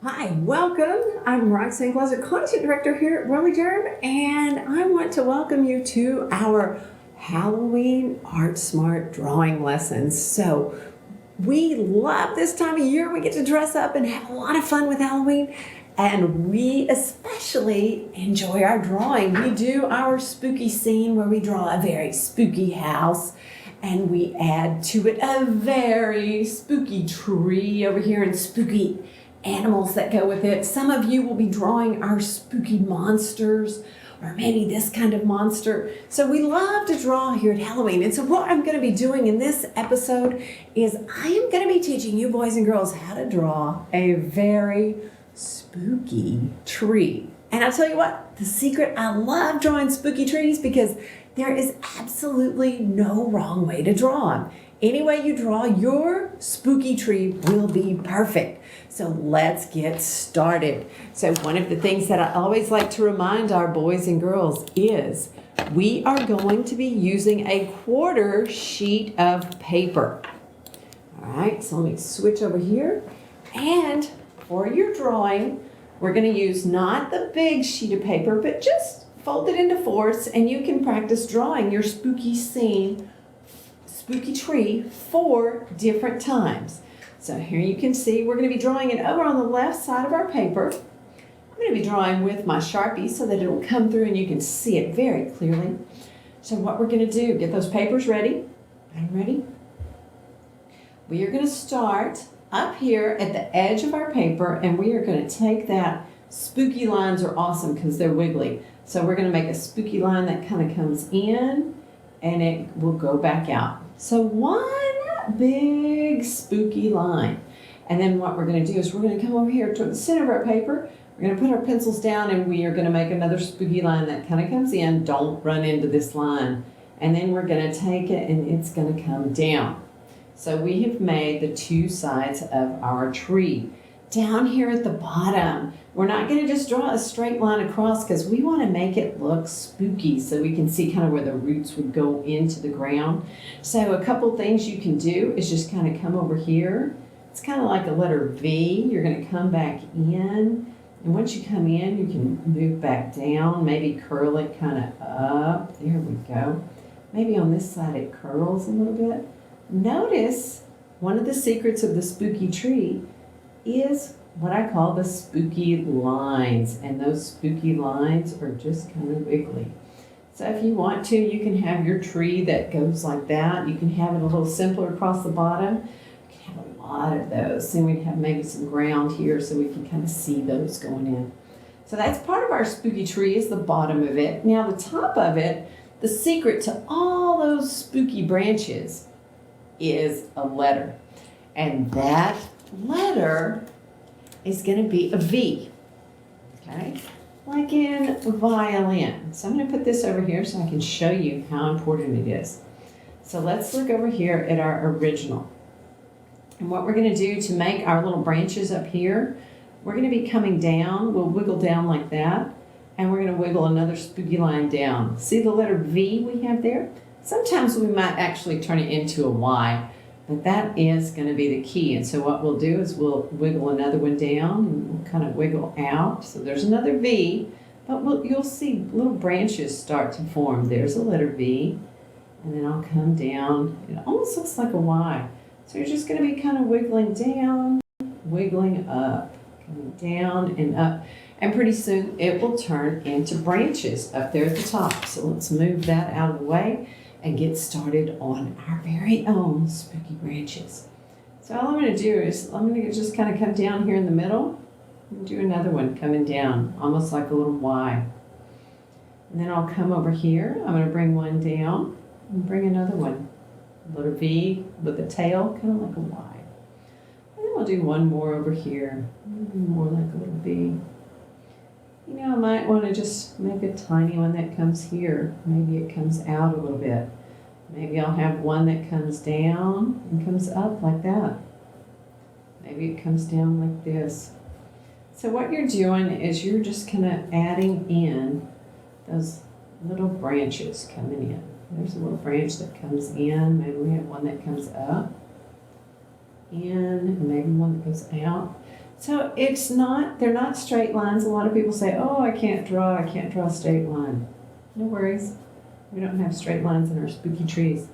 Hi, welcome. I'm Roxanne Glazer, Content Director here at Rolly Durham, and I want to welcome you to our Halloween Art Smart drawing lessons. So, we love this time of year. We get to dress up and have a lot of fun with Halloween, and we especially enjoy our drawing. We do our spooky scene where we draw a very spooky house, and we add to it a very spooky tree over here and spooky animals that go with it. Some of you will be drawing our spooky monsters or maybe this kind of monster. So we love to draw here at Halloween. And so what I'm going to be doing in this episode is I am going to be teaching you boys and girls how to draw a very spooky tree. And I'll tell you what, the secret, I love drawing spooky trees because there is absolutely no wrong way to draw them. Any way you draw, your spooky tree will be perfect. So let's get started. So one of the things that I always like to remind our boys and girls is we are going to be using a quarter sheet of paper. All right, so let me switch over here. And for your drawing, we're going to use not the big sheet of paper, but just fold it into fourths, and you can practice drawing your spooky scene, spooky tree 4 different times. So here you can see we're going to be drawing it over on the left side of our paper. I'm going to be drawing with my Sharpie so that it will come through and you can see it very clearly. So what we're going to do, get those papers ready. I'm ready. We are going to start up here at the edge of our paper, and we are going to take that. Spooky lines are awesome because they're wiggly. So we're going to make a spooky line that kind of comes in and it will go back out. So one big spooky line. And then what we're going to do is we're going to come over here to the center of our paper. We're going to put our pencils down and we are going to make another spooky line that kind of comes in. Don't run into this line. And then we're going to take it and it's going to come down. So we have made the 2 sides of our tree. Down here at the bottom, we're not going to just draw a straight line across because we want to make it look spooky so we can see kind of where the roots would go into the ground. So a couple things you can do is just kind of come over here. It's kind of like a letter V. You're going to come back in. And once you come in, you can move back down, maybe curl it kind of up. There we go. Maybe on this side it curls a little bit. Notice one of the secrets of the spooky tree is what I call the spooky lines, and those spooky lines are just kind of wiggly. So if you want to, you can have your tree that goes like that. You can have it a little simpler across the bottom. You can have a lot of those. Then we'd have maybe some ground here so we can kind of see those going in. So that's part of our spooky tree is the bottom of it. Now the top of it, the secret to all those spooky branches is a letter. And that letter is going to be a V, okay, like in violin. So I'm going to put this over here so I can show you how important it is. So let's look over here at our original. And what we're going to do to make our little branches up here, we're going to be coming down. We'll wiggle down like that, and we're going to wiggle another spooky line down. See the letter V we have there? Sometimes we might actually turn it into a Y. But that is going to be the key. And so what we'll do is we'll wiggle another one down and we'll kind of wiggle out. So there's another V, but you'll see little branches start to form. There's a letter V, and then I'll come down. It almost looks like a Y. So you're just going to be kind of wiggling down, wiggling up, coming down and up. And pretty soon it will turn into branches up there at the top. So let's move that out of the way and get started on our very own spooky branches. So all I'm going to do is I'm going to just kind of come down here in the middle and do another one coming down, almost like a little Y. And then I'll come over here. I'm going to bring one down and bring another one, a little V with a tail, kind of like a Y. And then I'll do one more over here, more like a little V. You know, I might want to just make a tiny one that comes here. Maybe it comes out a little bit. Maybe I'll have one that comes down and comes up like that. Maybe it comes down like this. So what you're doing is you're just kind of adding in those little branches coming in. There's a little branch that comes in. Maybe we have one that comes up in, and maybe one that goes out. So they're not straight lines. A lot of people say, oh, I can't draw a straight line. No worries. We don't have straight lines in our spooky trees.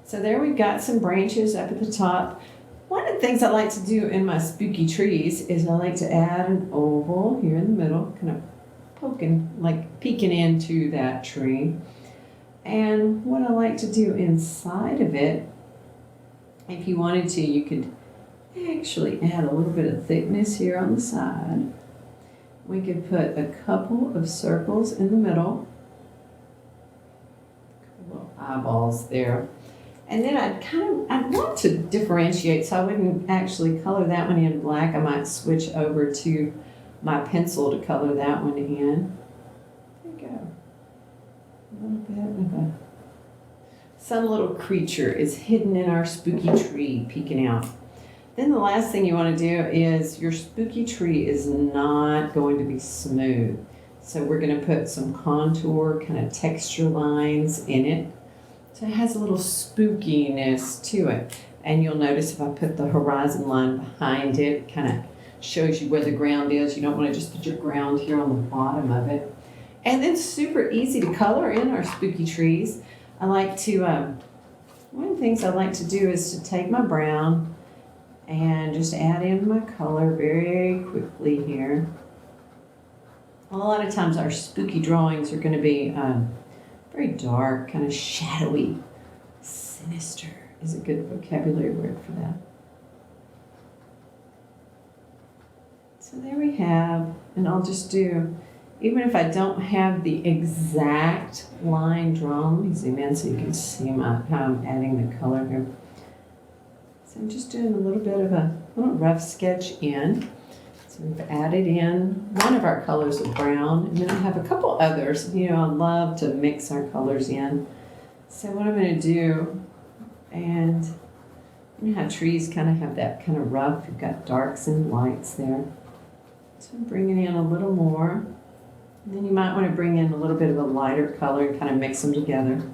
So there we've got some branches up at the top. One of the things I like to do in my spooky trees is I like to add an oval here in the middle, kind of peeking into that tree. And what I like to do inside of it, if you wanted to, you could actually add a little bit of thickness here on the side. We could put a couple of circles in the middle, little eyeballs there. And then I'd want to differentiate, so I wouldn't actually color that one in black. I might switch over to my pencil to color that one in. There you go. A little bit of some little creature is hidden in our spooky tree peeking out. Then the last thing you want to do is your spooky tree is not going to be smooth. So we're going to put some contour kind of texture lines in it. So it has a little spookiness to it. And you'll notice if I put the horizon line behind it, it kind of shows you where the ground is. You don't want to just put your ground here on the bottom of it. And then super easy to color in our spooky trees. I like to, one of the things I like to do is to take my brown and just add in my color very quickly here. A lot of times our spooky drawings are going to be very dark, kind of shadowy. Sinister is a good vocabulary word for that. So there we have, and I'll just do, even if I don't have the exact line drawn, let me zoom in so you can see how I'm adding the color here. So I'm just doing a little bit of a little rough sketch in. So we've added in one of our colors of brown, and then I have a couple others. You know, I love to mix our colors in. So what I'm going to do, and you know how trees kind of have that kind of rough, you've got darks and lights there. So I'm bringing in a little more. And then you might want to bring in a little bit of a lighter color and kind of mix them together.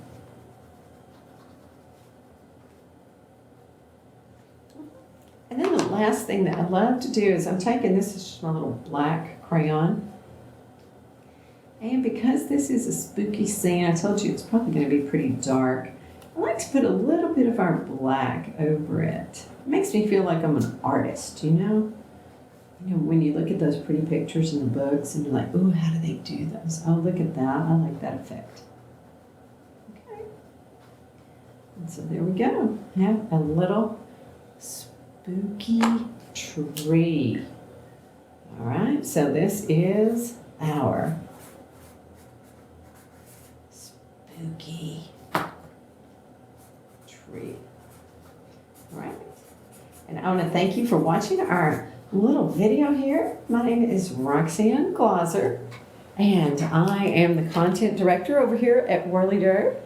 And then the last thing that I love to do is I'm taking, this is just my little black crayon. And because this is a spooky scene, I told you it's probably going to be pretty dark. I like to put a little bit of our black over it. It makes me feel like I'm an artist, you know? You know, when you look at those pretty pictures in the books and you're like, ooh, how do they do those? Oh, look at that. I like that effect. Okay. And so there we go. Have a little spooky tree. All right, so this is our spooky tree. All right. And I want to thank you for watching our little video here. My name is Roxanne Glauser, and I am the content director over here at Whirly Derb.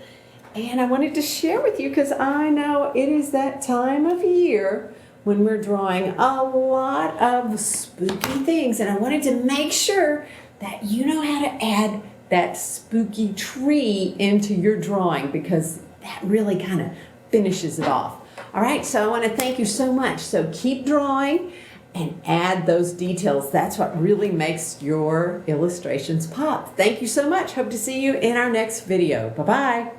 And I wanted to share with you because I know it is that time of year when we're drawing a lot of spooky things, and I wanted to make sure that you know how to add that spooky tree into your drawing, because that really kind of finishes it off. All right, so I want to thank you so much. So keep drawing and add those details. That's what really makes your illustrations pop. Thank you so much. Hope to see you in our next video. Bye-bye.